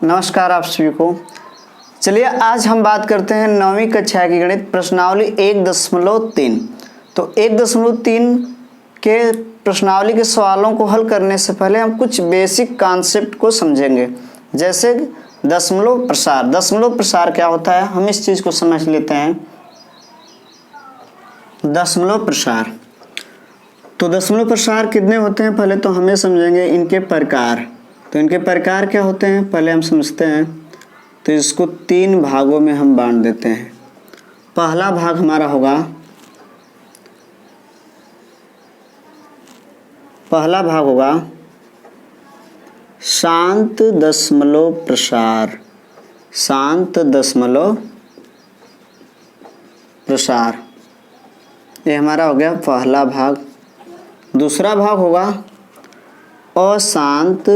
नमस्कार आप सभी को। चलिए आज हम बात करते हैं 9वीं कक्षा की गणित प्रश्नावली 1.3। तो 1.3 के प्रश्नावली के सवालों को हल करने से पहले हम कुछ बेसिक कॉन्सेप्ट को समझेंगे, जैसे दशमलव प्रसार। दशमलव प्रसार क्या होता है, हम इस चीज़ को समझ लेते हैं। दशमलव प्रसार, तो दशमलव प्रसार कितने होते हैं पहले तो हमें समझेंगे इनके प्रकार। तो इनके प्रकार क्या होते हैं पहले हम समझते हैं। तो इसको 3 भागों में हम बांट देते हैं। पहला भाग हमारा होगा, शांत दशमलव प्रसार। शांत दशमलव प्रसार, ये हमारा हो गया पहला भाग। दूसरा भाग होगा अशांत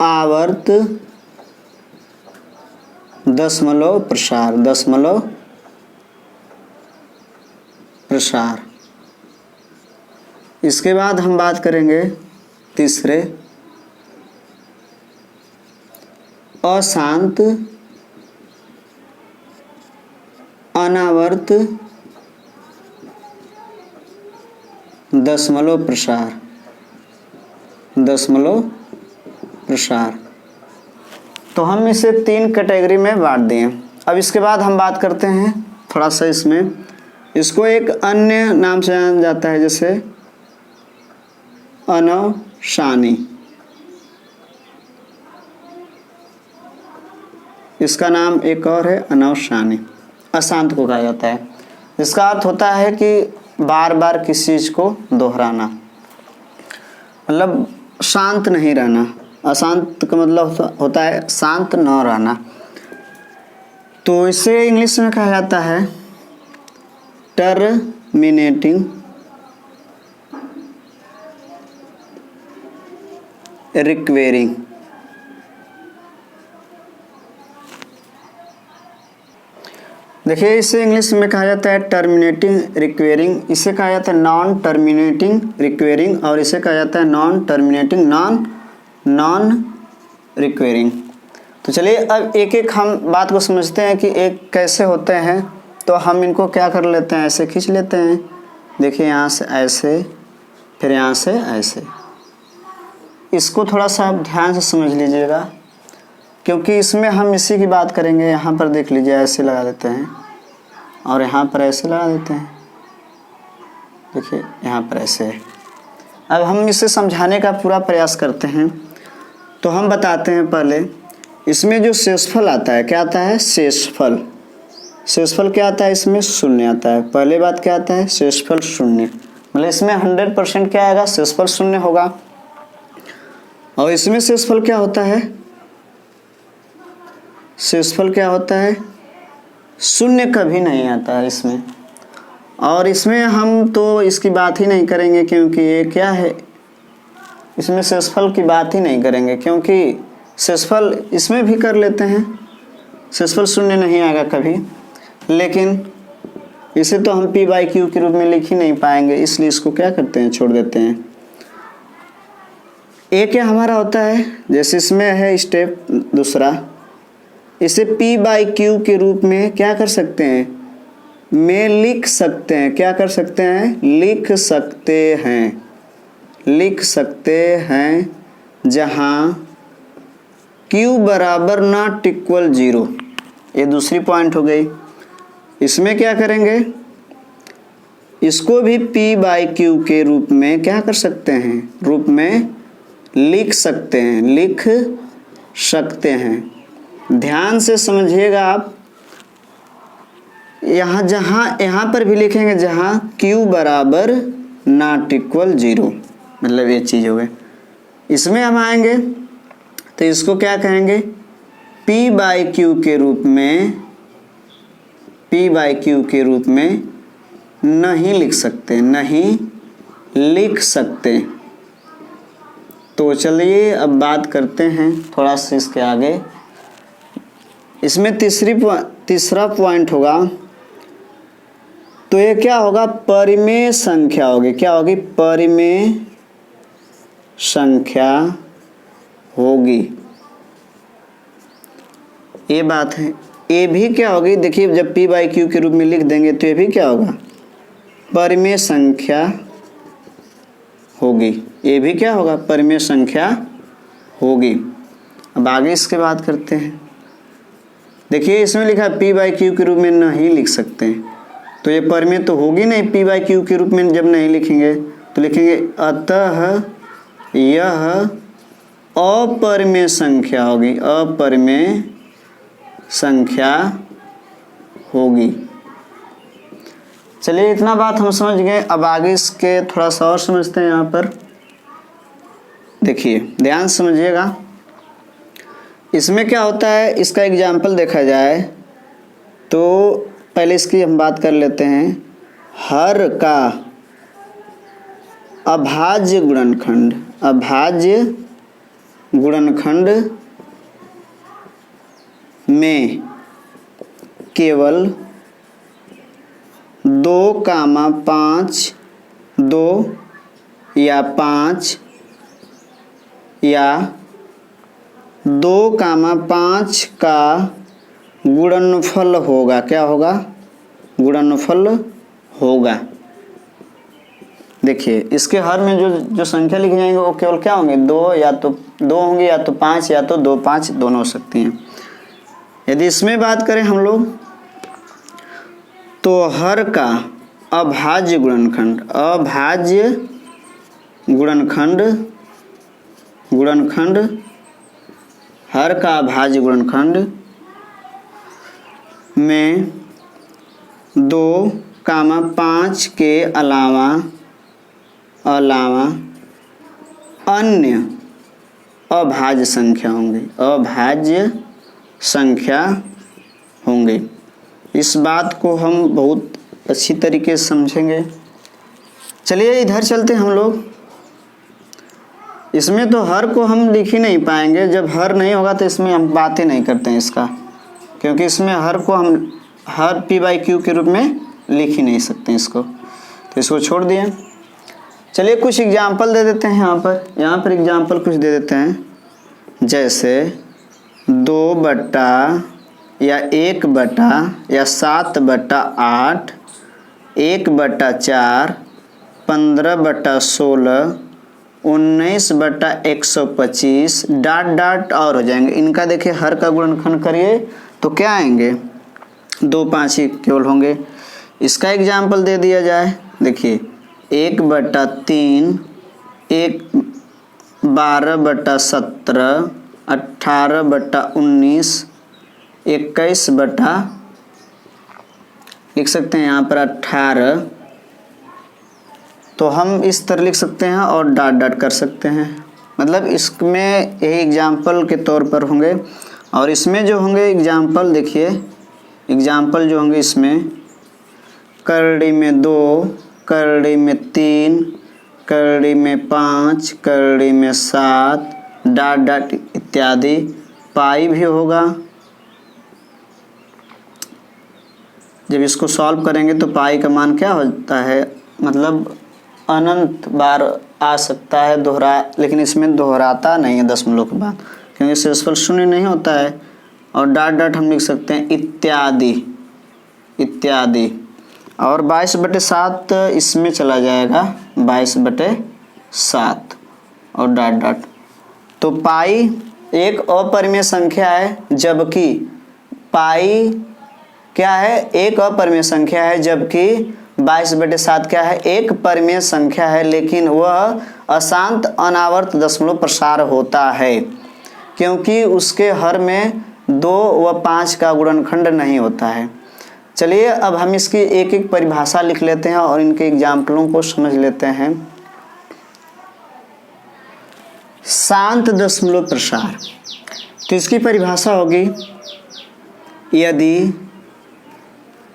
आवर्त दशमलव प्रसार। दशमलव प्रसार, इसके बाद हम बात करेंगे तीसरे, अशांत अनावर्त दशमलव प्रसार। दशमलव प्रसार, तो हम इसे 3 कैटेगरी में बांट दिए। अब इसके बाद हम बात करते हैं थोड़ा सा इसको एक अन्य नाम से जाना जाता है, जैसे अनवसानी। इसका नाम एक और है अनवसानी। अशांत को कहा जाता है, जिसका अर्थ होता है कि बार बार किसी चीज को दोहराना, मतलब शांत नहीं रहना। अशांत का मतलब होता है शांत न रहना। तो इसे इंग्लिश में कहा जाता है टर्मिनेटिंग रिक्वेरिंग। देखिए इसे इंग्लिश में कहा जाता है टर्मिनेटिंग रिक्वेरिंग, इसे कहा जाता है नॉन टर्मिनेटिंग रिक्वेरिंग, और इसे कहा जाता है नॉन टर्मिनेटिंग नॉन रिक्वेरिंग। तो चलिए अब एक एक हम बात को समझते हैं कि एक कैसे होते हैं। तो हम इनको क्या कर लेते हैं, ऐसे खींच लेते हैं। देखिए यहाँ से ऐसे, फिर यहाँ से ऐसे। इसको थोड़ा सा आप ध्यान से समझ लीजिएगा, क्योंकि इसमें हम इसी की बात करेंगे। यहाँ पर देख लीजिए ऐसे लगा देते हैं, और यहाँ पर ऐसे लगा देते हैं। देखिए यहाँ पर ऐसे। अब हम इसे समझाने का पूरा प्रयास करते हैं। तो हम बताते हैं पहले, इसमें जो शेषफल आता है, क्या आता है, शेषफल। शेषफल क्या आता है, इसमें शून्य आता है। पहले बात क्या आता है, शेषफल शून्य, मतलब इसमें 100% क्या आएगा, शेषफल शून्य होगा। और इसमें शेषफल क्या होता है, शेषफल क्या होता है, शून्य कभी नहीं आता है इसमें। और इसमें हम तो इसकी बात ही नहीं करेंगे, क्योंकि ये क्या है, इसमें शेषफल की बात ही नहीं करेंगे, क्योंकि शेषफल इसमें भी कर लेते हैं। शेषफल शून्य नहीं आएगा कभी, लेकिन इसे तो हम p/q के रूप में लिख ही नहीं पाएंगे, इसलिए इसको क्या करते हैं, छोड़ देते हैं। एक क्या हमारा होता है, जैसे इसमें है स्टेप दूसरा, इसे p/q के रूप में क्या कर सकते हैं, में लिख सकते हैं। क्या कर सकते हैं, लिख सकते हैं, जहाँ q बराबर नॉट इक्वल 0। ये दूसरी पॉइंट हो गई। इसमें क्या करेंगे, इसको भी p/q के रूप में क्या कर सकते हैं, रूप में लिख सकते हैं। ध्यान से समझिएगा आप, यहाँ पर भी लिखेंगे जहाँ q बराबर नॉट इक्वल 0, मतलब ये चीज़ हो गई। इसमें हम आएंगे तो इसको क्या कहेंगे, p/q के रूप में नहीं लिख सकते। तो चलिए अब बात करते हैं थोड़ा सा इसके आगे। इसमें तीसरा पॉइंट होगा, तो ये क्या होगा, परिमेय संख्या होगी। क्या होगी, परिमेय संख्या होगी, ये बात है। ए भी क्या होगी, देखिए जब p बाई क्यू के रूप में लिख देंगे तो ये भी क्या होगा, परिमेय संख्या होगी। ये भी क्या होगा, परिमेय संख्या होगी। अब आगे इसके बात करते हैं। देखिए इसमें लिखा है p बाई क्यू के रूप में नहीं लिख सकते, तो ये परिमेय तो होगी नहीं। p बाई क्यू के रूप में जब नहीं लिखेंगे तो लिखेंगे अतः यह अपरिमेय संख्या होगी, अपरिमेय संख्या होगी। चलिए इतना बात हम समझ गए। अब आगे इसके थोड़ा सा और समझते हैं। यहाँ पर देखिए ध्यान समझिएगा, इसमें क्या होता है, इसका एग्जाम्पल देखा जाए तो पहले इसकी हम बात कर लेते हैं। हर का अभाज्य गुणनखंड, अभाज्य गुणनखंड में केवल 2,5 2 या 5 या 2,5 का गुणनफल होगा। क्या होगा, गुणनफल होगा। देखिए इसके हर में जो संख्या लिखी जाएंगे वो केवल क्या होंगे, 2 या तो 2 होंगे, या तो 5 या तो 2 5 दोनों हो सकती हैं। यदि इसमें बात करें हम लोग तो हर का अभाज्य गुणनखंड, अभाज्य गुणनखंड, गुणनखंड हर का अभाज्य गुणनखंड में 2,5 के अलावा अन्य अभाज्य संख्या होंगी, अभाज्य संख्या होंगे। इस बात को हम बहुत अच्छी तरीके से समझेंगे। चलिए इधर चलते हम लोग। इसमें तो हर को हम लिख ही नहीं पाएंगे, जब हर नहीं होगा तो इसमें हम बात ही नहीं करते हैं इसका, क्योंकि इसमें हर को हम हर p बाई क्यू के रूप में लिख ही नहीं सकते इसको, तो इसको छोड़ दिए। चलिए कुछ एग्जाम्पल दे देते हैं। यहाँ पर एग्जाम्पल कुछ दे देते हैं, जैसे 2 बटा या 1 बटा या 7 बटा 8, 1 बटा 4, 15 बटा 16, 19 बटा 125 डाट डाट और हो जाएंगे। इनका देखिए हर का गुणनखंड करिए तो क्या आएंगे, 2 5 ही केवल होंगे। इसका एग्जाम्पल दे दिया जाए, देखिए 1 बटा 3, 12 बटा 17, 18 बटा 19, 21 बटा लिख सकते हैं यहाँ पर 18, तो हम इस तरह लिख सकते हैं और डाट डाट कर सकते हैं। मतलब इसमें यही एग्जाम्पल के तौर पर होंगे। और इसमें जो होंगे एग्जाम्पल, देखिए एग्जाम्पल जो होंगे इसमें करड़ी में 2, करड़ी में 3, करड़ी में 5, करड़ी में 7 डाट डाट इत्यादि। पाई भी होगा, जब इसको सॉल्व करेंगे तो पाई का मान क्या होता है, मतलब अनंत बार आ सकता है दोहरा, लेकिन इसमें दोहराता नहीं है दशमलव के बाद, क्योंकि शेषफल शून्य नहीं होता है। और डाट डाट हम लिख सकते हैं इत्यादि इत्यादि। और 22/7 इसमें चला जाएगा, 22/7 और डाट डाट। तो पाई एक अपरिमेय संख्या है, जबकि पाई क्या है, एक अपरिमेय संख्या है, जबकि 22/7 क्या है, एक परिमेय संख्या है, लेकिन वह अशांत अनावर्त दशमलव प्रसार होता है, क्योंकि उसके हर में 2 व 5 का गुणनखंड नहीं होता है। चलिए अब हम इसकी एक एक परिभाषा लिख लेते हैं और इनके एग्जाम्पलों को समझ लेते हैं। शांत दशमलव प्रसार, तो इसकी परिभाषा होगी, यदि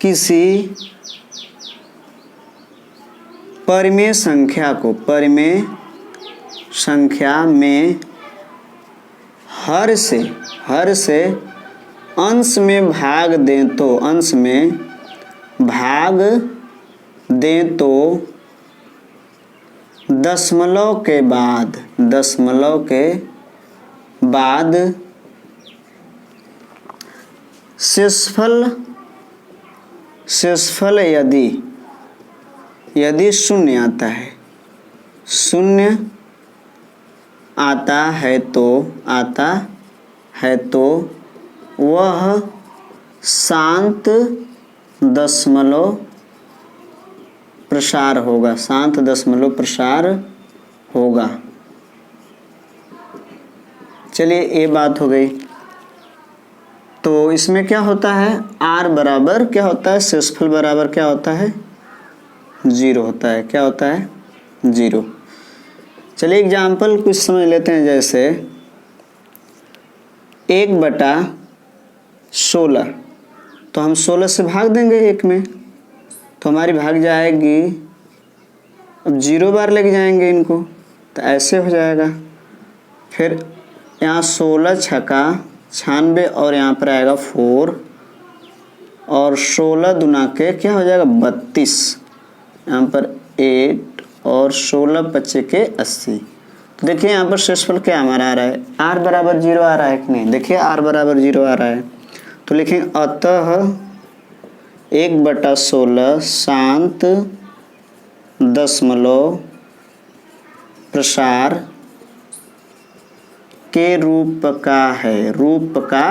किसी परिमेय संख्या को, परिमेय संख्या में हर से अंश में भाग दें तो, अंश में भाग दें तो दशमलव के बाद शेषफल यदि शून्य आता है, शून्य आता है तो वह शांत दशमलव प्रसार होगा, शांत दशमलव प्रसार होगा। चलिए ये बात हो गई। तो इसमें क्या होता है, r बराबर क्या होता है, शेषफल बराबर क्या होता है, 0 होता है। क्या होता है, 0। चलिए एग्जाम्पल कुछ समझ लेते हैं। जैसे 1/16, तो हम 16 से भाग देंगे 1 में, तो हमारी भाग जाएगी। अब 0 बार लेके जाएंगे इनको, तो ऐसे हो जाएगा। फिर यहाँ 16 छक्का 96 और यहाँ पर आएगा 4 और 16 दूना के क्या हो जाएगा 32, यहाँ पर 8 और 16 पच्चे के 80। तो देखिए यहाँ पर शेषफल क्या हमारा आ रहा है, r बराबर 0 आ रहा है कि नहीं। देखिए r बराबर 0 आ रहा है, तो लिखेंगे अतः 1/16 शांत दशमलव प्रसार के रूप का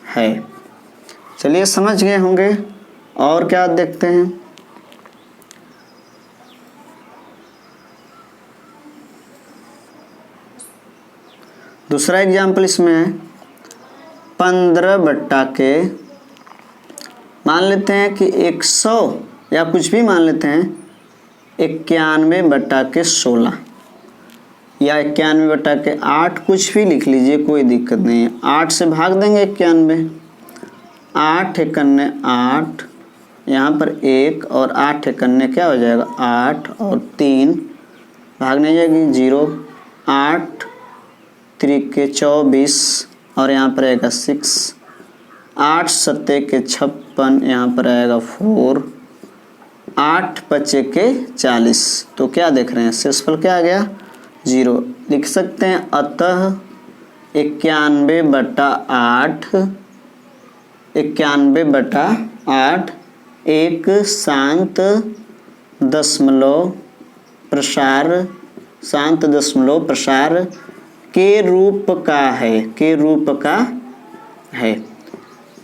है। चलिए समझ गए होंगे। और क्या देखते हैं, दूसरा एग्जाम्पल इसमें है 15 के मान लेते हैं कि 100 या कुछ भी मान लेते हैं 91 के 16 या 91 के 8, कुछ भी लिख लीजिए, कोई दिक्कत नहीं है। 8 से भाग देंगे 91, 8 एकन्ने 8, यहाँ पर 1 और 8 एकन्ने क्या हो जाएगा 8 और 3 भागने जाएगी 0, 8 3 के 24 और यहाँ पर आएगा 6, 8 7 के 56, यहाँ पर आएगा 4, 8 5 के 40। तो क्या देख रहे हैं, शेषफल क्या आ गया 0। लिख सकते हैं अतः 91/8 एक शांत दशमलव प्रसार के रूप का है।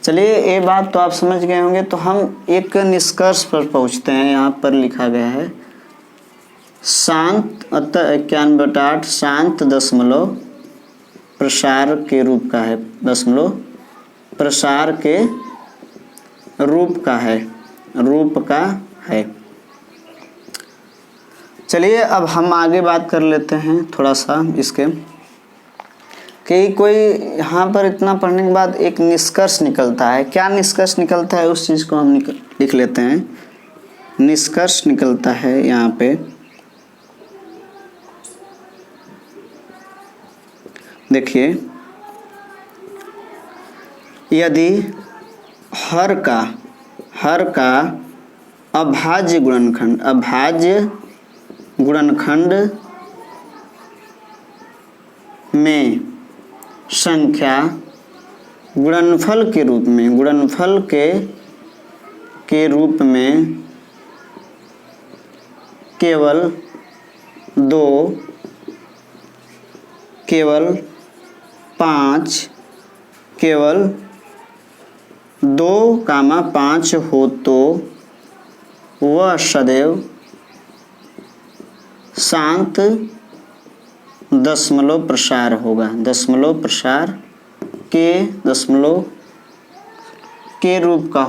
चलिए ये बात तो आप समझ गए होंगे। तो हम एक निष्कर्ष पर पहुंचते हैं। यहाँ पर लिखा गया है शांत अतः 91/8 शांत दशमलव प्रसार के रूप का है, दशमलव प्रसार के रूप का है। चलिए अब हम आगे बात कर लेते हैं थोड़ा सा इसके कि कोई यहाँ पर इतना पढ़ने के बाद एक निष्कर्ष निकलता है। क्या निष्कर्ष निकलता है उस चीज़ को हम लिख लेते हैं। निष्कर्ष निकलता है यहाँ पे देखिए, यदि हर का अभाज्य गुणनखंड में संख्या गुणनफल के रूप में केवल 2,5 हो तो वह सदैव शांत दशमलव प्रसार होगा, दशमलव के रूप का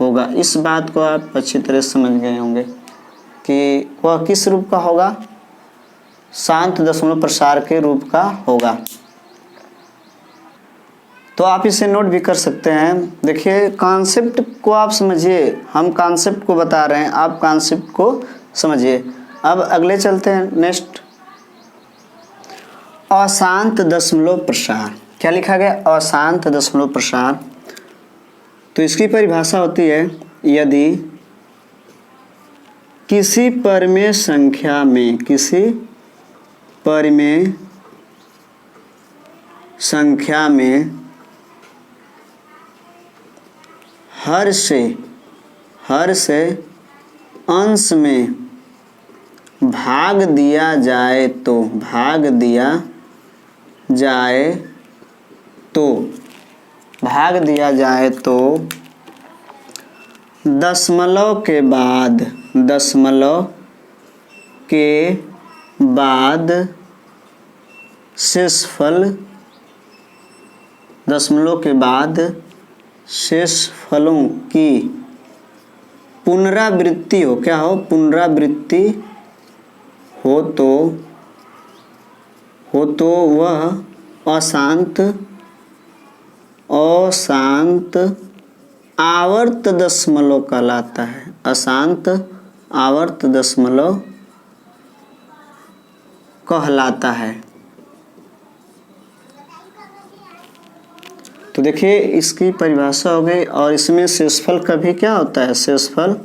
होगा। इस बात को आप अच्छी तरह समझ गए होंगे कि वह किस रूप का होगा, शांत दशमलव प्रसार के रूप का होगा। तो आप इसे नोट भी कर सकते हैं। देखिए कॉन्सेप्ट को आप समझिए, हम कॉन्सेप्ट को बता रहे हैं, आप कॉन्सेप्ट को समझिए। अब अगले चलते हैं नेक्स्ट, अशांत दशमलव प्रसार। क्या लिखा गया, अशांत दशमलव प्रसार। तो इसकी परिभाषा होती है, यदि किसी परिमेय संख्या में हर से अंश में भाग दिया जाए तो दशमलव के बाद शेषफलों की पुनरावृत्ति हो तो वह अशांत आवर्त दशमलव कहलाता है। अशांत आवर्त दशमलव कहलाता है। तो देखिए इसकी परिभाषा हो गई। और इसमें शेषफल कभी क्या होता है, शेषफल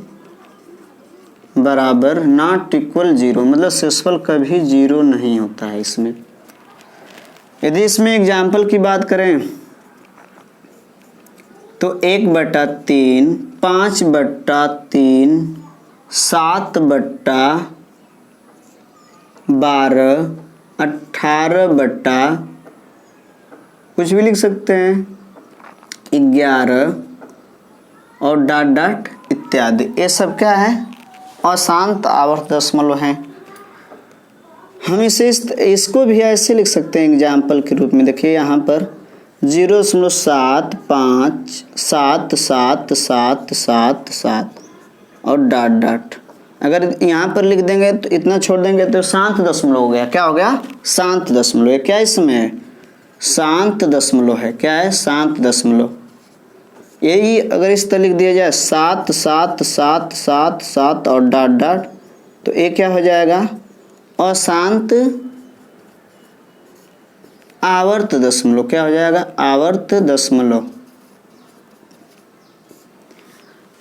बराबर नॉट इक्वल 0, मतलब शेषफल कभी 0 नहीं होता है इसमें। यदि इसमें एग्जाम्पल की बात करें तो 1/3, 5/3, 7/12, 18 कुछ भी लिख सकते हैं, 11 और डॉट डॉट इत्यादि, ये सब क्या है, अशांत आवर्त दशमलव हैं। हम इसको भी ऐसे लिख सकते हैं एग्जाम्पल के रूप में। देखिए यहाँ पर 0.757777 और डॉट डॉट। अगर यहाँ पर लिख देंगे तो इतना छोड़ देंगे तो शांत दशमलव हो गया। क्या हो गया, शांत दशमलव है। क्या इसमें है, शांत दशमलव है। क्या है, शांत दशमलव। यही अगर इस तरह लिख दिया जाए 77777 और डॉट डॉट, तो ये क्या हो जाएगा, अशांत आवर्त दशमलव। क्या हो जाएगा, आवर्त दशमलव।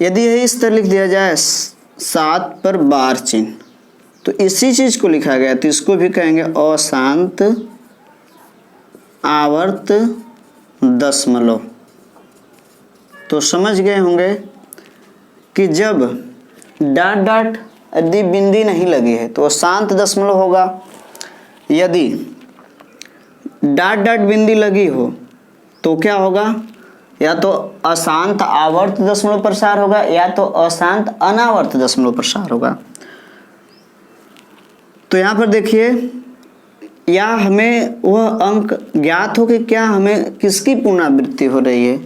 यदि यही इस तरह लिख दिया जाए 7 पर बार चिन्ह, तो इसी चीज को लिखा गया, तो इसको भी कहेंगे अशांत आवर्त दशमलव। तो समझ गए होंगे कि जब डॉट डॉट यदि बिंदी नहीं लगी है तो अशांत दशमलव होगा। यदि डॉट डॉट बिंदी लगी हो तो क्या होगा, या तो अशांत आवर्त दशमलव प्रसार होगा या तो अशांत अनावर्त दशमलव प्रसार होगा। तो यहाँ पर देखिए, या हमें वह अंक ज्ञात हो कि क्या हमें किसकी पुनरावृत्ति हो रही है,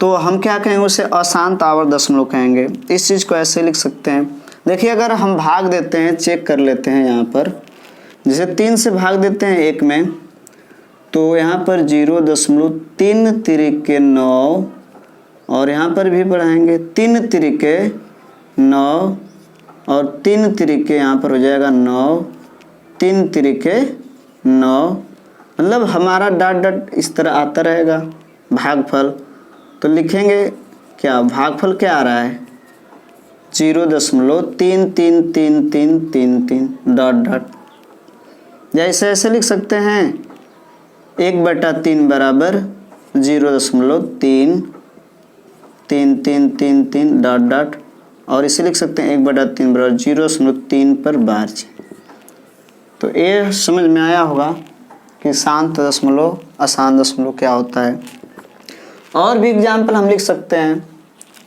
तो हम क्या कहेंगे, उसे अशांत आवर्त दशमलव कहेंगे। इस चीज़ को ऐसे लिख सकते हैं। देखिए अगर हम भाग देते हैं, चेक कर लेते हैं यहाँ पर, जैसे 3 से भाग देते हैं 1 में, तो यहाँ पर 0.3 तिरिके 9 और यहाँ पर भी बढ़ाएंगे 3 तिरिके 9 और 3 तिरिके यहाँ पर हो जाएगा 9, 3 तिरिके 9, मतलब हमारा डॉट डॉट इस तरह आता रहेगा भागफल। तो लिखेंगे क्या, भागफल क्या आ रहा है, 0.333333 डॉट डॉट। जैसे ऐसे लिख सकते हैं 1/3 बराबर 0.3333 डॉट डॉट, और इसे लिख सकते हैं 1/3 बराबर 0.3 पर बार चिन्ह। तो ये समझ में आया होगा कि शांत दशमलव अशांत दशमलव क्या होता है। और भी एग्जाम्पल हम लिख सकते हैं,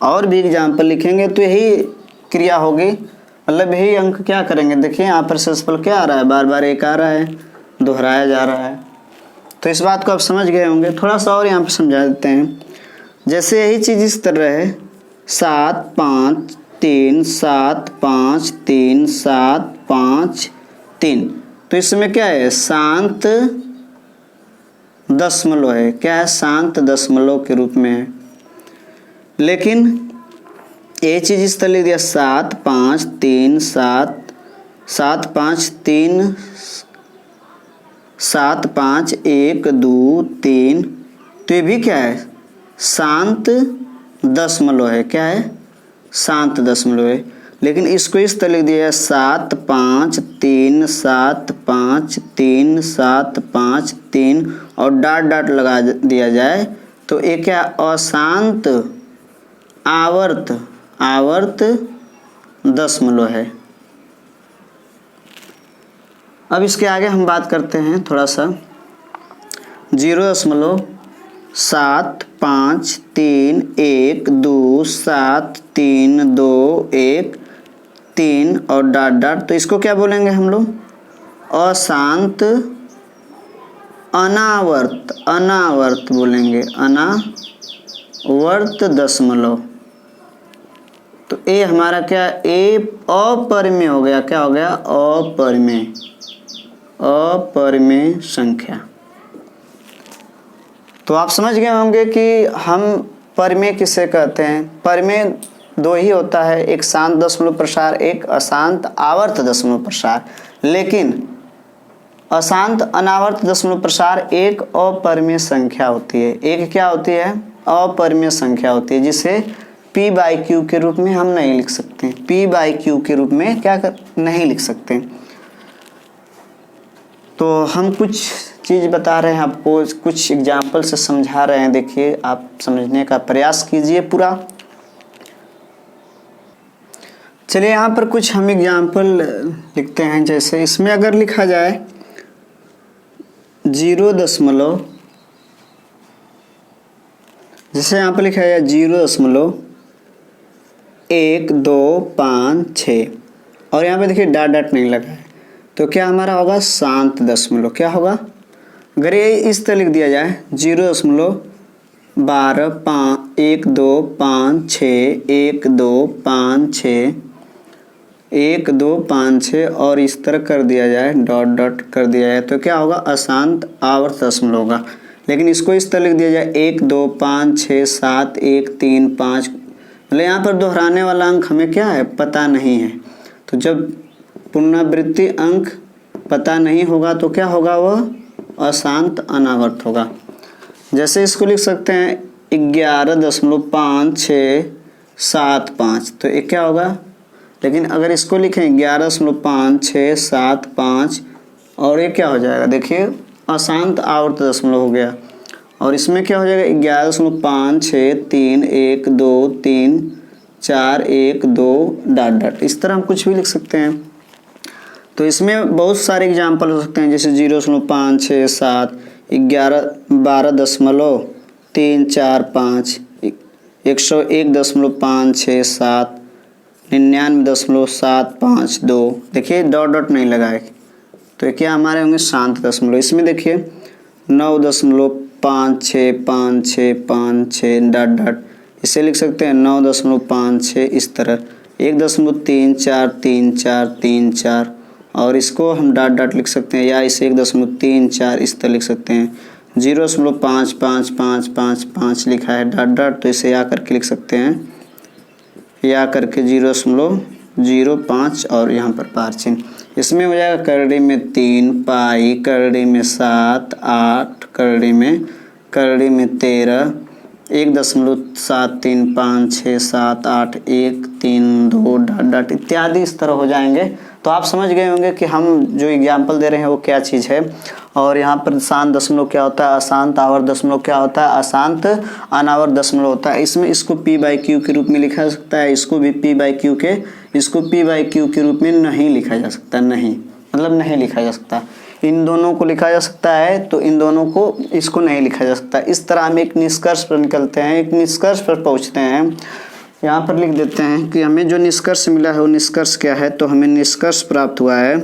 और भी एग्जाम्पल लिखेंगे तो यही क्रिया होगी, मतलब यही अंक क्या करेंगे। देखिए यहाँ पर शेषफल क्या आ रहा है, बार बार 1 आ रहा है, दोहराया जा रहा है। तो इस बात को आप समझ गए होंगे। थोड़ा सा और यहाँ पर समझा देते हैं। जैसे यही चीज़ इस तरह है 7 5 3 7 5 3 7 5 3, तो इसमें क्या है, शांत दशमलव है। क्या है, शांत दशमलव के रूप में है। लेकिन ये चीज़ इस तरह लिख दिया 7 5 3 7 7 5 3 7 5 1 2 3, तो ये भी क्या है, शांत दशमलव है। क्या है, शांत दशमलव है। लेकिन इसको इस तरह लिख दिया है 7 5 3 7 5 3 7 5 3 और डॉट डॉट लगा दिया जाए तो ये क्या अशांत आवर्त दशमलव है। अब इसके आगे हम बात करते हैं थोड़ा सा 0.753172213 और डॉट डॉट, तो इसको क्या बोलेंगे हम लोग अशांत अनावर्त बोलेंगे, अनावर्त दशमलव। तो ए हमारा क्या ए अपरिमेय हो गया, क्या हो गया अपरिमेय संख्या। तो आप समझ गए होंगे कि हम परिमेय किसे कहते हैं। परिमेय दो ही होता है, एक शांत दशमलव प्रसार, एक अशांत आवर्त दशमलव प्रसार। लेकिन अशांत अनावर्त दशमलव प्रसार एक अपरिमेय संख्या होती है। एक क्या होती है अपरिमेय संख्या होती है, जिसे p/q के रूप में हम नहीं लिख सकते। p/q के रूप में नहीं लिख सकते। तो हम कुछ चीज़ बता रहे हैं आपको, कुछ एग्जाम्पल से समझा रहे हैं। देखिए आप समझने का प्रयास कीजिए पूरा। चलिए यहाँ पर कुछ हम एग्जाम्पल लिखते हैं। जैसे इसमें अगर लिखा जाए 0.1 जैसे यहाँ पर लिखा है 0.1256 और यहाँ पे देखिए डॉट डॉट नहीं लगा है, तो क्या हमारा होगा शांत दशमलव। क्या होगा अगर ये इस तरह लिख दिया जाए 0.12561256 और इस तरह कर दिया जाए डॉट डॉट कर दिया जाए तो क्या होगा अशांत आवर्त दशमलव होगा। लेकिन इसको इस तरह लिख दिया जाए 1 2 5 6 7 1 3 5, मतलब यहाँ पर दोहराने वाला अंक हमें क्या है पता नहीं है। तो जब पुनरावृत्ति अंक पता नहीं होगा तो क्या होगा वह अशांत अनावर्त होगा। जैसे इसको लिख सकते हैं 11.5675, तो ये क्या होगा। लेकिन अगर इसको लिखें 11.5675 और ये क्या हो जाएगा, देखिए अशांत आवर्त दशमलव हो गया। और इसमें क्या हो जाएगा 11.56312341 डॉट डॉट, इस तरह हम कुछ भी लिख सकते हैं। तो इसमें बहुत सारे एग्जाम्पल हो सकते हैं, जैसे 0.567 11.12.345 101.567 99.752, देखिए डॉट डॉट नहीं लगाए तो ये क्या हमारे होंगे शांत दशमलव। इसमें देखिए 9.565656 डॉट डॉट, इसे लिख सकते हैं 9.56 इस तरह 1.343434 और इसको हम डॉट डॉट लिख सकते हैं, या इसे 1.34 इस तरह लिख सकते हैं। 0.55555 लिखा है डॉट डॉट, तो इसे या करके लिख सकते हैं, या करके 0.05 और यहाँ पर पार चिन्ह। इसमें हो जाएगा करड़ी में 3 पाई, करड़ी में 7 8, करड़ी में 13 1.735678 डॉट डॉट इत्यादि इस तरह हो जाएंगे। तो आप समझ गए होंगे कि हम जो एग्जाम्पल दे रहे हैं वो क्या चीज़ है। और यहाँ पर शांत दशमलव क्या होता है, अशांत आवर्त दशमलव क्या होता है, अशांत अनावर्त दशमलव होता है। इसमें इसको p/q के रूप में लिखा जा सकता है, इसको भी p/q के रूप में नहीं लिखा जा सकता, नहीं मतलब नहीं लिखा जा सकता। इन दोनों को लिखा जा सकता है तो इन दोनों को इसको नहीं लिखा जा सकता। इस तरह हम एक निष्कर्ष पर निकलते हैं, एक निष्कर्ष पर पहुँचते हैं। यहाँ पर लिख देते हैं कि हमें जो निष्कर्ष मिला है वो निष्कर्ष क्या है। तो हमें निष्कर्ष प्राप्त हुआ है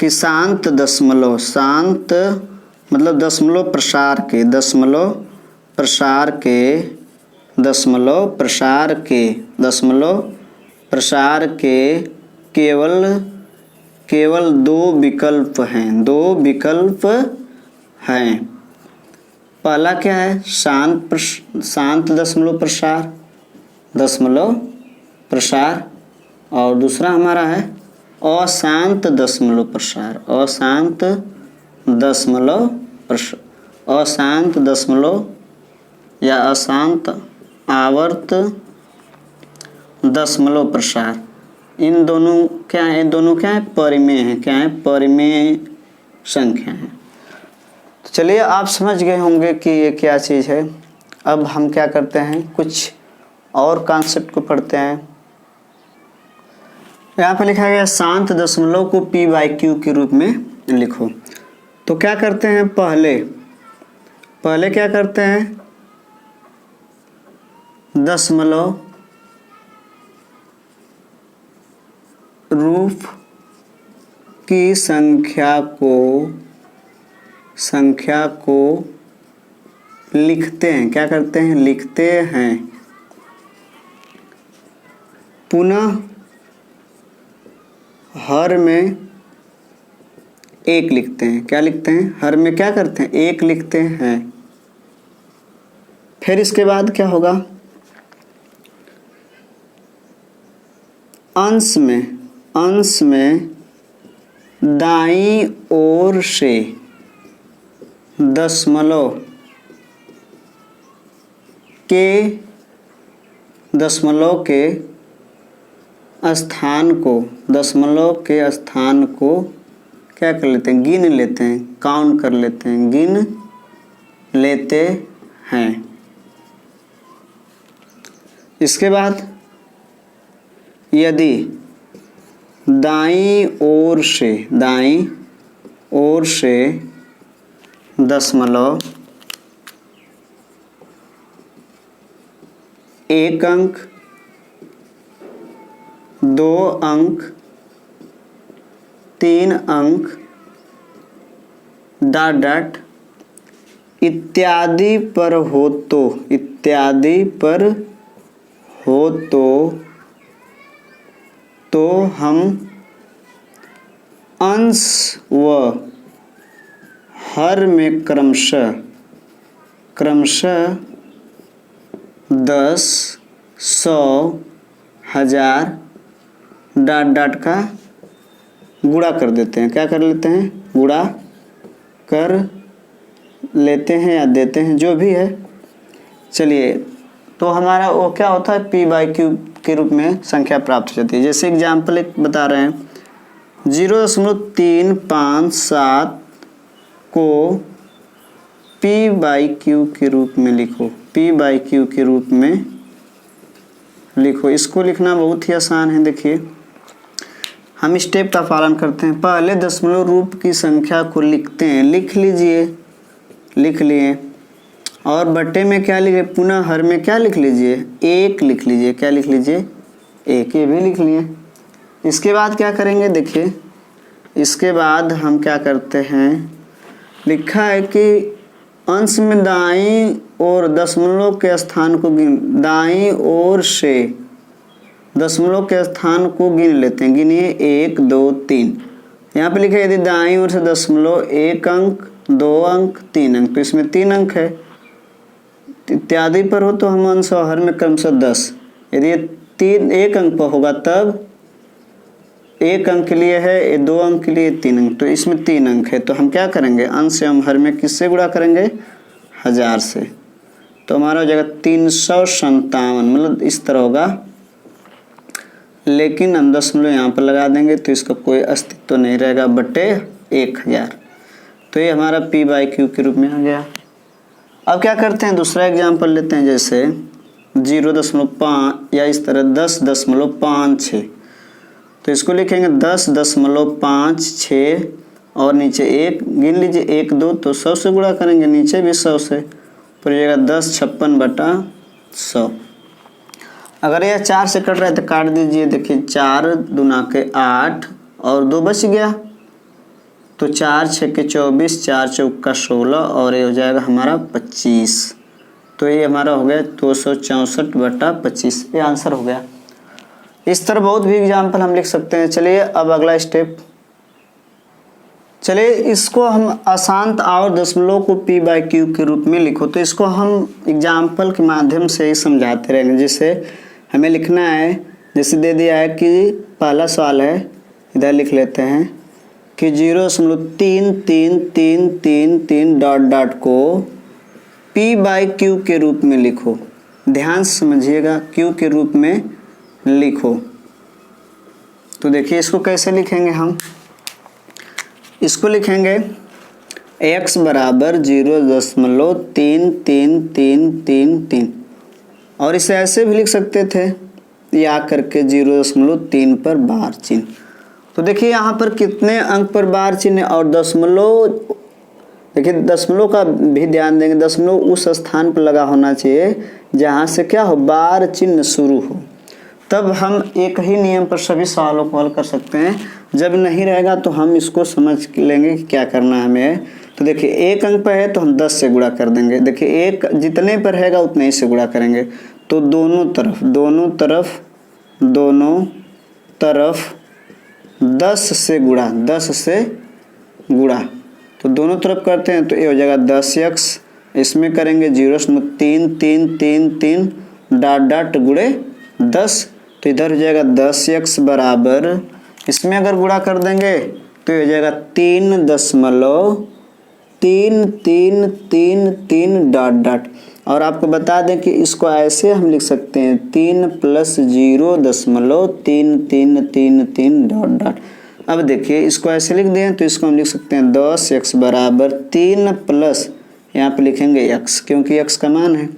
कि शांत दशमलव, शांत मतलब दशमलव प्रसार के केवल दो विकल्प हैं। पहला क्या है शांत दशमलव प्रसार और दूसरा हमारा है अशांत दशमलव प्रसार, अशांत दशमलव या अशांत आवर्त दशमलव प्रसार। इन दोनों क्या है, दोनों क्या है, परिमेय हैं। क्या है, परिमेय संख्या है। तो चलिए आप समझ गए होंगे कि ये क्या चीज़ है। अब हम क्या करते हैं, कुछ और कॉन्सेप्ट को पढ़ते हैं। यहाँ पे लिखा गया शांत दशमलव को p/q के रूप में लिखो। तो क्या करते हैं, पहले क्या करते हैं, दशमलव रूप की संख्या को लिखते हैं। क्या करते हैं, लिखते हैं। पुनः हर में एक लिखते हैं। क्या लिखते हैं, हर में क्या करते हैं, एक लिखते हैं। फिर इसके बाद क्या होगा, अंश में दाईं ओर से दशमलव के स्थान को क्या कर लेते हैं, गिन लेते हैं, काउंट कर लेते हैं, गिन लेते हैं। इसके बाद यदि दाईं ओर से दशमलव 1 अंक, 2 अंक, 3 अंक डॉट इत्यादि पर हो तो हम अंश व हर में क्रमशः 10, 100, 1000 डॉट का गुणा कर देते हैं। क्या कर लेते हैं, गुणा कर लेते हैं या देते हैं, जो भी है। चलिए, तो हमारा वो क्या होता है, p/q के रूप में संख्या प्राप्त हो जाती है। जैसे एग्जाम्पल एक बता रहे हैं, 0.357 को p/q के रूप में लिखो। p/q के रूप में लिखो। इसको लिखना बहुत ही आसान है। देखिए, हम स्टेप का पालन करते हैं। पहले दशमलव रूप की संख्या को लिखते हैं, लिख लिए, और बट्टे में क्या लिखे, पुनः हर में क्या लिख लीजिए, 1 लिख लीजिए। क्या लिख लीजिए, 1। ये भी लिख लिए। इसके बाद क्या करेंगे, देखिए, इसके बाद हम क्या करते हैं, लिखा है कि अंश में दाईं ओर दशमलव के स्थान को दाईं ओर से दशमलव के स्थान को गिन लेते हैं। गिनिए, 1, 2, 3। यहाँ पे लिखा है यदि दाईं ओर से दशमलव 1 अंक, 2 अंक, 3 अंक, तो इसमें 3 अंक है। इत्यादि पर हो तो हम अंश और हर में क्रमशः 10। यदि ये 1 अंक पर होगा तब 1 अंक के लिए है, 2 अंक के लिए 3 अंक, तो इसमें 3 अंक है। तो हम क्या करेंगे, अंश से हम हर में किससे गुणा करेंगे, 1000 से। तो हमारा हो जाएगा 357, मतलब इस तरह होगा। लेकिन हम दशमलव यहाँ पर लगा देंगे तो इसका कोई अस्तित्व नहीं रहेगा, बटे 1000। तो ये हमारा p/q के रूप में आ गया। अब क्या करते हैं, दूसरा एग्जाम्पल लेते हैं। जैसे 0.5 या इस तरह 10.56, तो इसको लिखेंगे 10.56 और नीचे 1 गिन लीजिए, 1, 2, तो 100 से गुणा करेंगे, नीचे भी 100 से, पर जाएगा 1056/100। अगर यह 4 से कट रहा है तो काट दीजिए। देखिए, 4 दूना के 8 और 2 बच गया, तो 4 6 के 24, 4 चौका 16 और ये हो जाएगा हमारा 25। तो ये हमारा हो गया 264/25। ये आंसर हो गया। इस तरह बहुत भी एग्जाम्पल हम लिख सकते हैं। चलिए अब अगला स्टेप, चलिए इसको हम अशांत और दशमलव को p/q के रूप में लिखो। तो इसको हम एग्जाम्पल के माध्यम से ही समझाते रहेंगे। जैसे हमें लिखना है, जैसे दे दिया है कि पहला सवाल है, इधर लिख लेते हैं कि 0.3333 डॉट को p/q के रूप में लिखो। ध्यान से समझिएगा, q के रूप में लिखो। तो देखिए इसको कैसे लिखेंगे हम, इसको लिखेंगे x बराबर 0.3333 और इसे ऐसे भी लिख सकते थे या करके 0.3 पर बार चिन्ह। तो देखिए यहाँ पर कितने अंक पर बार चिन्ह है और दशमलव, देखिए दशमलव का भी ध्यान देंगे, दशमलव उस स्थान पर लगा होना चाहिए जहाँ से क्या हो, बार चिन्ह शुरू हो, तब हम एक ही नियम पर सभी सवालों को हल कर सकते हैं। जब नहीं रहेगा तो हम इसको समझ लेंगे कि क्या करना है हमें। तो देखिए एक अंक पर है तो हम 10 से गुणा कर देंगे, देखिए एक जितने पर रहेगा उतने ही से गुणा करेंगे। तो दोनों तरफ 10 से गुणा, 10 से गुणा, तो दोनों तरफ करते हैं तो ये हो जाएगा 10x, इसमें करेंगे 0.3333 डॉट डॉट गुणे 10, तो इधर हो जाएगा 10x बराबर, इसमें अगर गुणा कर देंगे तो ये हो जाएगा 3.333 डॉट डॉट। और आपको बता दें कि इसको ऐसे हम लिख सकते हैं 3 + 0.3333 डॉट डॉट। अब देखिए इसको ऐसे लिख दें तो इसको हम लिख सकते हैं 10x बराबर 3 प्लस, यहाँ पे लिखेंगे x क्योंकि x का मान है।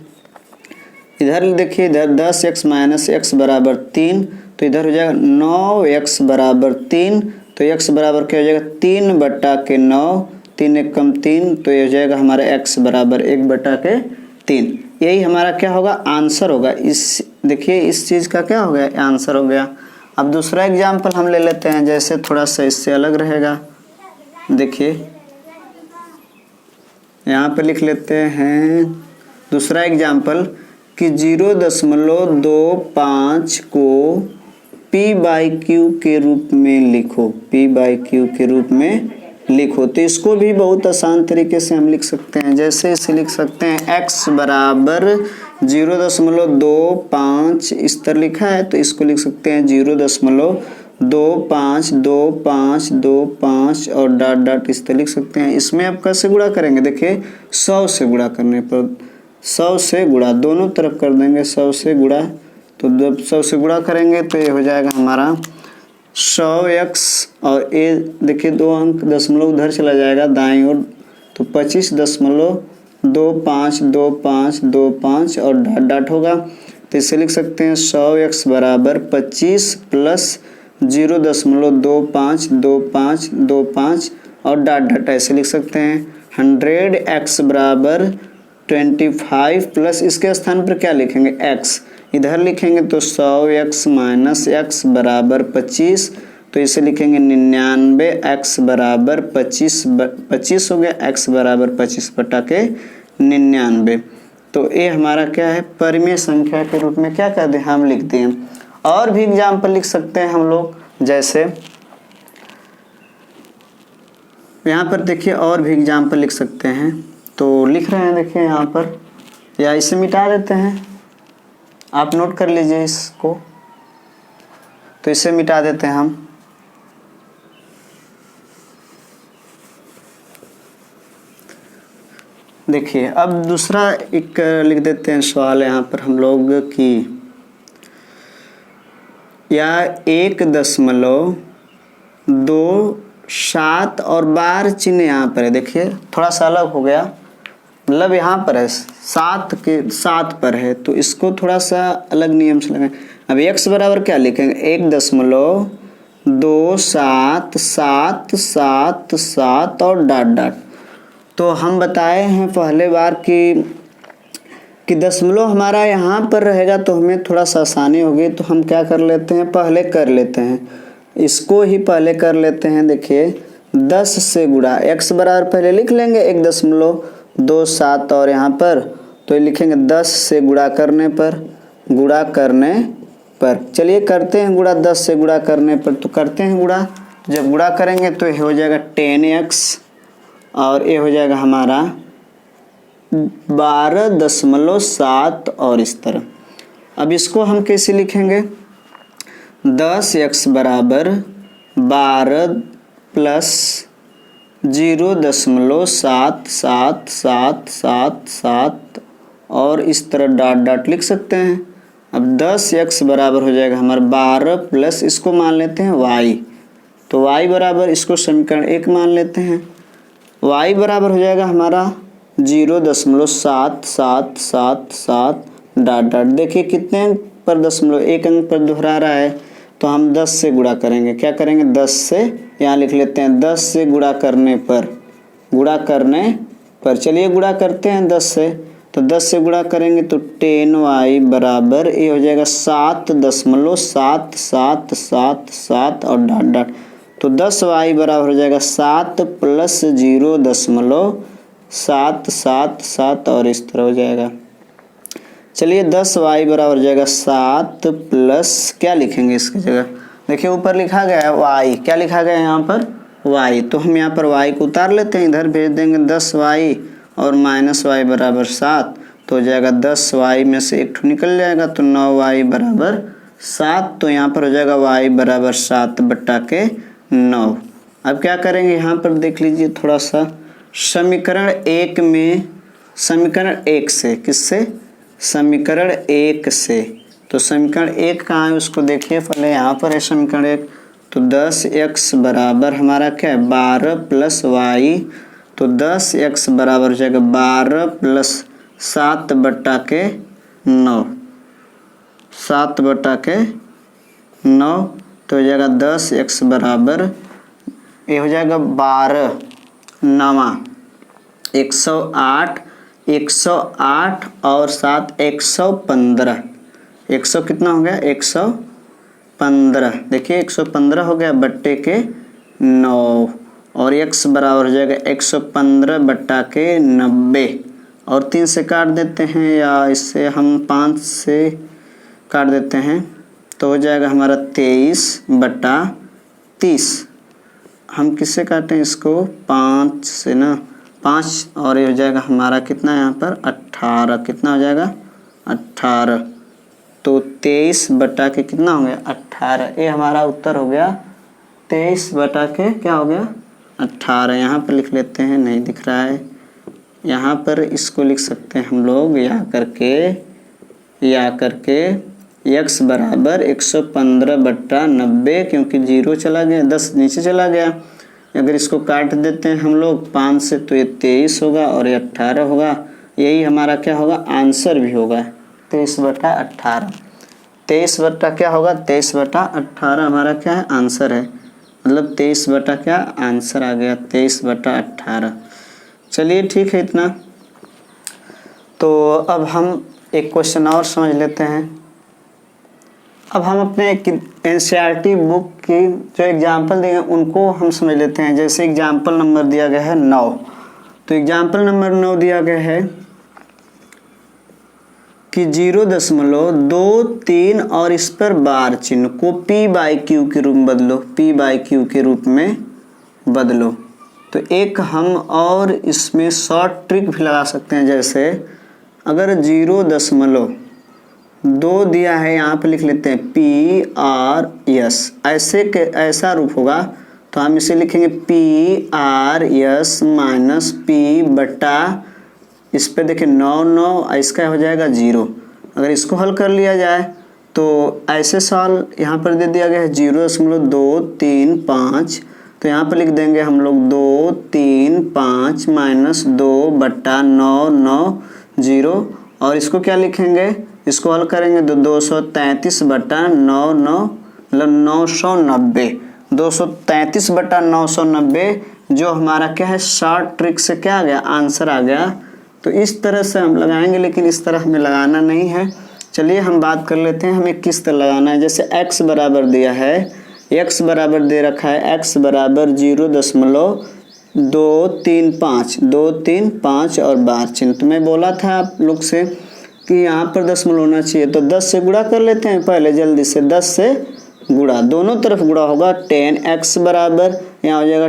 इधर देखिए इधर 10x माइनस x बराबर 3, तो इधर हो जाएगा 9x बराबर 3, तो x बराबर क्या हो जाएगा 3/9, 3 × 3, तो ये हो जाएगा हमारा x बराबर 1/3। यही हमारा क्या होगा, आंसर होगा। इस देखिए इस चीज़ का क्या हो गया, आंसर हो गया। अब दूसरा एग्जाम्पल हम ले लेते हैं, जैसे थोड़ा सा इससे अलग रहेगा। देखिए यहाँ पे लिख लेते हैं दूसरा एग्जाम्पल कि 0.25 को p/q के रूप में लिखो, p/q के रूप में लिखो। तो इसको भी बहुत आसान तरीके से हम लिख सकते हैं, जैसे इसे लिख सकते हैं x बराबर 0.25 इस तरह लिखा है, तो इसको लिख सकते हैं 0.252525 और डॉट डॉट इस तरह लिख सकते हैं। इसमें आप कैसे गुणा करेंगे, देखिए 100 से गुणा करने पर, 100 से गुणा, दोनों तरफ कर देंगे 100 से गुणा, तो जब 100 से गुणा करेंगे तो ये हो जाएगा हमारा 100x और ये देखिए 2 अंक दशमलव उधर चला जाएगा दाईं ओर, तो 25.2525 और डॉट डॉट होगा। तो इसे लिख सकते हैं 100x बराबर 25 प्लस 0.2525 और डॉट डॉट ऐसे लिख सकते हैं 100x बराबर 25 प्लस इसके स्थान पर क्या लिखेंगे x, इधर लिखेंगे तो 100x माइनस x बराबर 25, तो इसे लिखेंगे 99x बराबर 25 हो गया, x बराबर 25/99। तो ये हमारा क्या है, परिमेय संख्या के रूप में क्या कर दें, हम लिख दें। और भी एग्जाम्पल लिख सकते हैं हम लोग, जैसे यहाँ पर देखिए और भी एग्जाम्पल लिख सकते हैं। तो लिख रहे हैं देखिए यहाँ पर, या इसे मिटा देते हैं, आप नोट कर लीजिए इसको, तो इसे मिटा देते हैं हम। देखिए अब दूसरा एक लिख देते हैं सवाल यहाँ पर हम लोग कि या 1.27 और बार चिन्ह यहाँ पर है। देखिए थोड़ा सा अलग हो गया, मतलब यहाँ पर है 7 के 7 पर है, तो इसको थोड़ा सा अलग नियम से लगाएं। अब x बराबर क्या लिखेंगे, 1.2777 और डॉट डॉट। तो हम बताए हैं पहले बार कि दशमलव हमारा यहाँ पर रहेगा तो हमें थोड़ा सा आसानी होगी, तो हम क्या कर लेते हैं, पहले कर लेते हैं, इसको ही पहले कर लेते हैं। देखिए 10 से गुणा, x बराबर पहले लिख लेंगे 1.27 और यहाँ पर तो ये लिखेंगे 10 से गुणा करने पर, चलिए करते हैं गुणा 10 से गुणा करने पर, तो करते हैं गुणा। जब गुणा करेंगे तो ये हो जाएगा 10x और ये हो जाएगा हमारा 12.7 और इस तरह। अब इसको हम कैसे लिखेंगे, 10x बराबर 12 प्लस 0.7777 और इस तरह डॉट डॉट लिख सकते हैं। अब 10x बराबर हो जाएगा हमारा 12 प्लस इसको मान लेते हैं y, तो y बराबर इसको समीकरण 1 मान लेते हैं। y बराबर हो जाएगा हमारा 0.7777 डॉट डॉट। देखिए कितने अंक पर दशमलव, एक अंक पर दोहरा रहा है, तो हम 10 से गुणा करेंगे। क्या करेंगे? 10 से, यहाँ लिख लेते हैं 10 से गुणा करने पर, चलिए गुणा करते हैं 10 से। तो 10 से गुणा करेंगे तो 10y बराबर ये हो जाएगा 7.7777 और डॉट डॉट। तो 10y बराबर हो जाएगा 7 प्लस 0.777 और इस तरह हो जाएगा। चलिए 10y बराबर हो जाएगा 7 प्लस, क्या लिखेंगे इसकी जगह? देखिए ऊपर लिखा गया है y, क्या लिखा गया है यहाँ पर? y। तो हम यहाँ पर y को उतार लेते हैं, इधर भेज देंगे 10y और माइनस y बराबर 7, तो हो जाएगा 10y में से एक निकल जाएगा तो 9y बराबर 7। तो यहाँ पर हो जाएगा y बराबर 7/9। अब क्या करेंगे यहाँ पर देख लीजिए थोड़ा सा, समीकरण 1 में, समीकरण 1 से, किससे? समीकरण 1 से। तो समीकरण 1 कहाँ है उसको देखिए पहले, यहाँ पर है समीकरण 1। तो 10x बराबर हमारा क्या है? 12 प्लस y, तो 10x बराबर हो जाएगा 12 प्लस 7/9, 7/9। तो हो जाएगा 10x बराबर, ये हो जाएगा 12 9 108, 108 और 7 115, 100 कितना हो गया? 115। देखिए 115 हो गया बट्टे के 9, और x बराबर हो जाएगा 115/90, और 3 से काट देते हैं या इससे हम 5 से काट देते हैं, तो हो जाएगा हमारा 23/30। हम किससे काटें इसको? 5 से ना, 5, और ये हो जाएगा हमारा कितना यहाँ पर? 18। कितना हो जाएगा? 18। तो 23 बटा के कितना हो गया? 18। ये हमारा उत्तर हो गया 23 बटा के क्या हो गया? 18। यहाँ पर लिख लेते हैं, नहीं दिख रहा है, यहाँ पर इसको लिख सकते हैं हम लोग या करके x बराबर 115/90, क्योंकि 0 चला गया, 10 नीचे चला गया। अगर इसको काट देते हैं हम लोग 5 से तो ये 23 होगा और ये 18 होगा। यही हमारा क्या होगा? आंसर भी होगा 23/18। 23 बटा क्या होगा? 23/18 हमारा क्या है? आंसर है। मतलब 23 बटा क्या? आंसर आ गया 23/18। चलिए ठीक है इतना। तो अब हम एक क्वेश्चन और समझ लेते हैं। अब हम अपने एनसीईआरटी बुक की जो एग्जाम्पल दिए हैं उनको हम समझ लेते हैं। जैसे एग्जाम्पल नंबर दिया गया है 9, तो एग्जाम्पल नंबर 9 दिया गया है कि 0.23 और इस पर बार चिन्ह को p/q के रूप में बदलो, p/q के रूप में बदलो। तो एक हम और इसमें शॉर्ट ट्रिक भी लगा सकते हैं। जैसे अगर 0.2 दिया है, यहाँ पे लिख लेते हैं PRS, ऐसा रूप होगा तो हम इसे लिखेंगे PRS माइनस P बटा, इस पे देखिए 9 इसका हो जाएगा 0। अगर इसको हल कर लिया जाए तो ऐसे सवाल यहाँ पर दे दिया गया है 0.235, तो यहाँ पर लिख देंगे हम लोग 235 माइनस 2/990, और इसको क्या लिखेंगे? इसको हल करेंगे तो 233/99, मतलब 990, 233/990 जो हमारा क्या है? शॉर्ट ट्रिक से क्या आ गया? आंसर आ गया। तो इस तरह से हम लगाएंगे, लेकिन इस तरह हमें लगाना नहीं है। चलिए हम बात कर लेते हैं हमें किस तरह लगाना है। जैसे x बराबर दिया है, x बराबर दे रखा है, x बराबर 0.235 और बार चिन्ह। तो मैं बोला था आप लोग से कि यहाँ पर दशमलव होना चाहिए, तो 10 से गुणा कर लेते हैं पहले जल्दी से। 10 से गुणा, दोनों तरफ गुणा होगा। 10x बराबर यहाँ हो जाएगा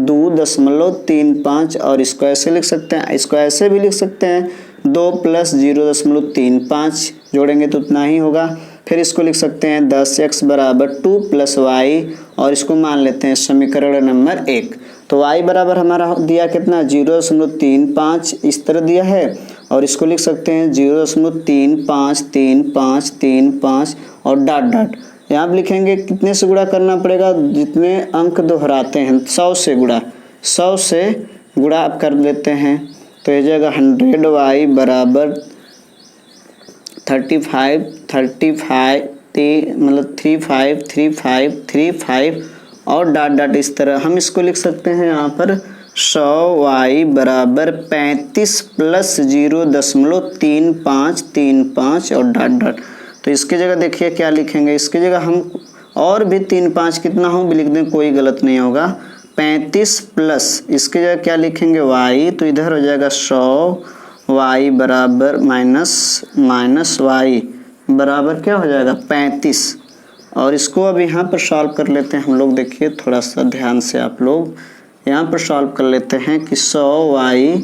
2.35, और इसको ऐसे लिख सकते हैं, इसको ऐसे भी लिख सकते हैं 2 प्लस 0.35 जोड़ेंगे तो उतना ही होगा। फिर इसको लिख सकते हैं 10x बराबर 2 प्लस y, और इसको मान लेते हैं समीकरण नंबर 1। तो y बराबर हमारा दिया कितना? 0.35 इस तरह दिया है, और इसको लिख सकते हैं 0.353535 और डॉट डॉट। यहाँ पर लिखेंगे कितने से गुणा करना पड़ेगा, जितने अंक दोहराते हैं 100 से गुणा, 100 से गुणा आप कर लेते हैं तो ये जाएगा 100y बराबर 35 मतलब 353535 और डॉट डॉट। इस तरह हम इसको लिख सकते हैं यहाँ पर 100y बराबर 35 प्लस 0.3535 और डॉट डॉट। तो इसकी जगह देखिए क्या लिखेंगे, इसकी जगह हम और भी 3-5 कितना हो भी लिख दें, कोई गलत नहीं होगा। 35 प्लस इसकी जगह क्या लिखेंगे y, तो इधर हो जाएगा 100y बराबर माइनस y बराबर क्या हो जाएगा 35। और इसको अब यहाँ पर सॉल्व कर लेते हैं हम लोग। देखिए थोड़ा सा ध्यान से आप लोग यहाँ पर सॉल्व कर लेते हैं कि 100y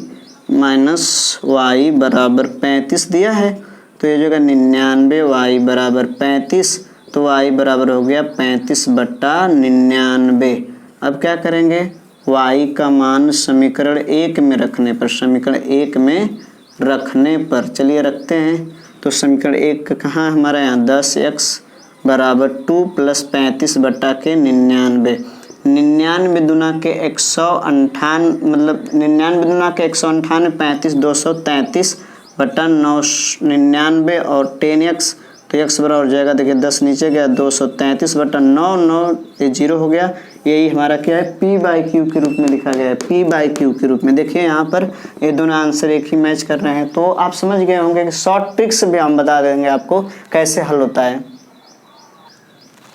माइनस y बराबर 35 दिया है, तो ये जगह 99y बराबर 35, तो y बराबर हो गया 35/99। अब क्या करेंगे, y का मान समीकरण 1 में रखने पर, समीकरण 1 में रखने पर चलिए रखते हैं। तो समीकरण 1 कहाँ हमारा यहाँ 10x बराबर 2 प्लस 35/99। 99 दुना के 158 मतलब 99 दुना के 158 35 233/999 और 10x, तो x बराबर हो जाएगा देखिए 10 नीचे गया 233/9 ये 0 हो गया। यही हमारा क्या है p/q के रूप में लिखा गया है, p/q के रूप में। देखिए यहाँ पर ये दोनों आंसर एक ही मैच कर रहे हैं, तो आप समझ गए होंगे कि शॉर्ट ट्रिक्स भी हम बता देंगे आपको कैसे हल होता है।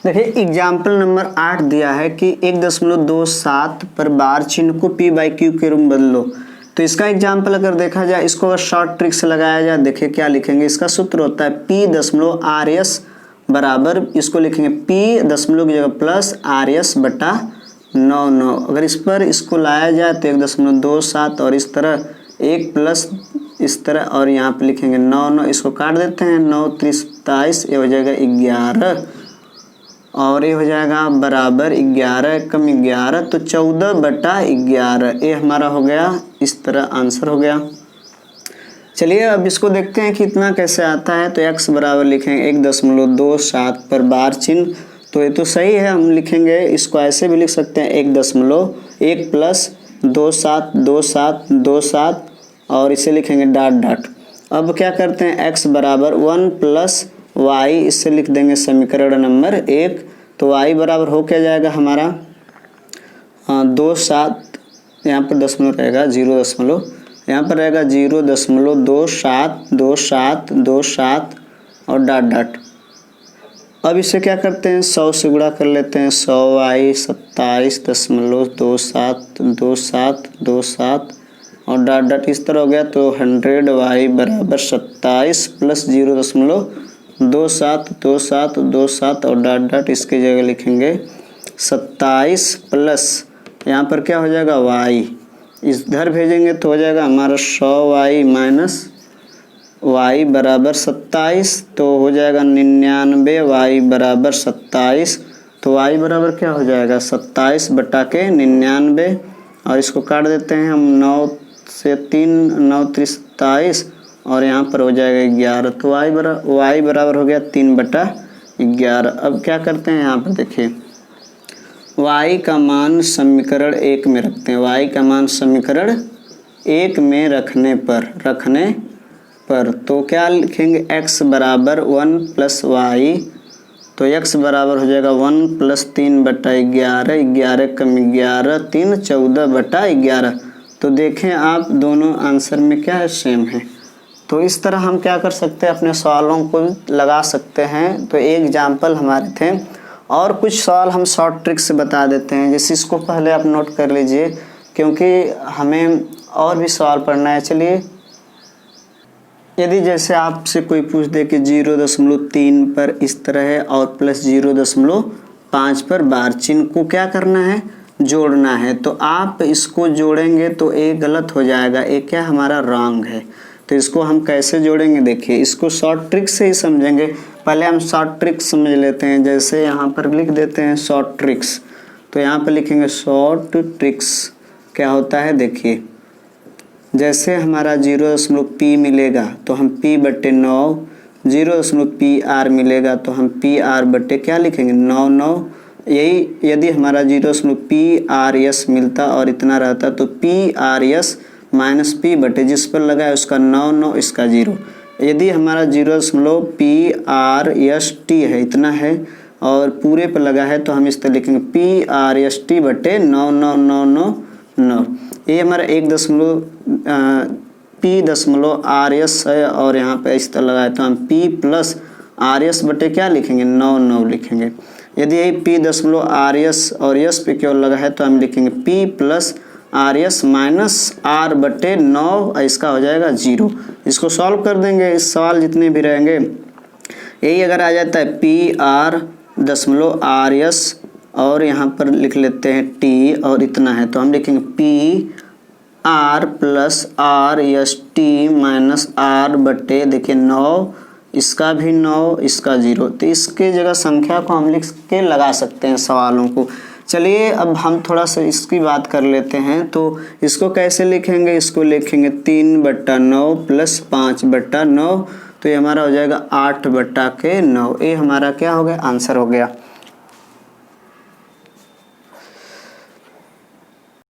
देखिए एग्जाम्पल नंबर 8 दिया है कि 1.27 पर बार चिन्ह को p/q के रूप में बदलो। तो इसका एग्जाम्पल अगर देखा जाए, इसको अगर शॉर्ट ट्रिक से लगाया जाए, देखिए क्या लिखेंगे, इसका सूत्र होता है p.rs बराबर, इसको लिखेंगे p दशमलव की जगह प्लस rs/99। अगर इस पर इसको लाया जाए तो 1.27 और इस तरह 1 प्लस इस तरह और यहाँ पे लिखेंगे 9, इसको काट देते हैं 9 3 27, ये हो जाएगा 11 और ये हो जाएगा बराबर 11 कम 11 तो 14/11। ये हमारा हो गया, इस तरह आंसर हो गया। चलिए अब इसको देखते हैं कि इतना कैसे आता है। तो x बराबर लिखेंगे 1.27 पर बार चिन्ह, तो ये तो सही है, हम लिखेंगे इसको ऐसे भी लिख सकते हैं 1 प्लस 27 और इसे लिखेंगे डॉट डॉट। अब क्या करते हैं, x बराबर 1 प्लस y, इससे लिख देंगे समीकरण नंबर 1। तो y बराबर हो क्या जाएगा हमारा 27, यहाँ पर दशमलव रहेगा 0, यहाँ पर रहेगा 0.27 और डॉट डॉट। अब इसे क्या करते हैं 100 से गुणा कर लेते हैं, 100y 27.27 और डॉट डॉट इस तरह हो गया। तो 100y बराबर 27 प्लस 0.27 और डॉट डॉट इसकी जगह लिखेंगे 27 प्लस यहाँ पर क्या हो जाएगा y, इधर भेजेंगे तो हो जाएगा हमारा 100y माइनस y बराबर 27, तो हो जाएगा 99y बराबर 27। तो y बराबर क्या हो जाएगा 27/99 और इसको काट देते हैं हम 9 से 3 9 3 27 और यहाँ पर हो जाएगा 11। तो y बराबर हो गया 3/11। अब क्या करते हैं, यहाँ पर देखिए y का मान समीकरण 1 में रखते हैं। y का मान समीकरण 1 में रखने पर तो क्या लिखेंगे, x बराबर 1 प्लस y, तो x बराबर हो जाएगा 1 प्लस 3/11, 11 कम 11 3 14/11। तो देखें आप दोनों आंसर में क्या है, सेम है। तो इस तरह हम क्या कर सकते हैं, अपने सवालों को लगा सकते हैं। तो एक एग्जाम्पल हमारे थे और कुछ सवाल हम शॉर्ट ट्रिक से बता देते हैं, जैसे इसको पहले आप नोट कर लीजिए क्योंकि हमें और भी सवाल पढ़ना है। चलिए यदि जैसे आपसे कोई पूछ दे कि 0.3 पर इस तरह है और प्लस 0.5 पर बार चिन्ह को क्या करना है, जोड़ना है, तो आप इसको जोड़ेंगे तो एक गलत हो जाएगा, एक क्या हमारा रॉन्ग है। तो इसको हम कैसे जोड़ेंगे, देखिए इसको शॉर्ट ट्रिक से ही समझेंगे। पहले हम शॉर्ट ट्रिक्स समझ लेते हैं, जैसे यहाँ पर लिख देते हैं शॉर्ट ट्रिक्स। तो यहाँ पर लिखेंगे शॉर्ट ट्रिक्स क्या होता है, देखिए जैसे हमारा 0.p मिलेगा तो हम p बटे 9, 0.pr मिलेगा तो हम pr बटे क्या लिखेंगे 9। यही यदि हमारा 0.prs मिलता और इतना रहता तो prs माइनस p बटे जिस पर लगा है उसका 9 इसका 0। यदि हमारा 0.prst है इतना है और पूरे पर लगा है तो हम इस तरह लिखेंगे prst बटे 9। ये हमारा 1.p.rs है और यहाँ पे इस तरह लगा है तो हम p प्लस rs बटे क्या लिखेंगे 9 लिखेंगे। यदि यही p.rs और s पे क्यों लगा है तो हम लिखेंगे p plus rs minus r बटे 9, इसका हो जाएगा 0। इसको सॉल्व कर देंगे, इस सवाल जितने भी रहेंगे यही अगर आ जाता है p.r.rs और यहाँ पर लिख लेते हैं t और इतना है तो हम लिखेंगे p r plus rs t minus r बटे देखिए 9, इसका भी 9, इसका 0। तो इसके जगह संख्या को हम लिख के लगा सकते हैं सवालों को। चलिए अब हम थोड़ा सा इसकी बात कर लेते हैं। तो इसको कैसे लिखेंगे, इसको लिखेंगे 3/9 प्लस 5/9, तो ये हमारा हो जाएगा 8/9। ये हमारा क्या हो गया, आंसर हो गया।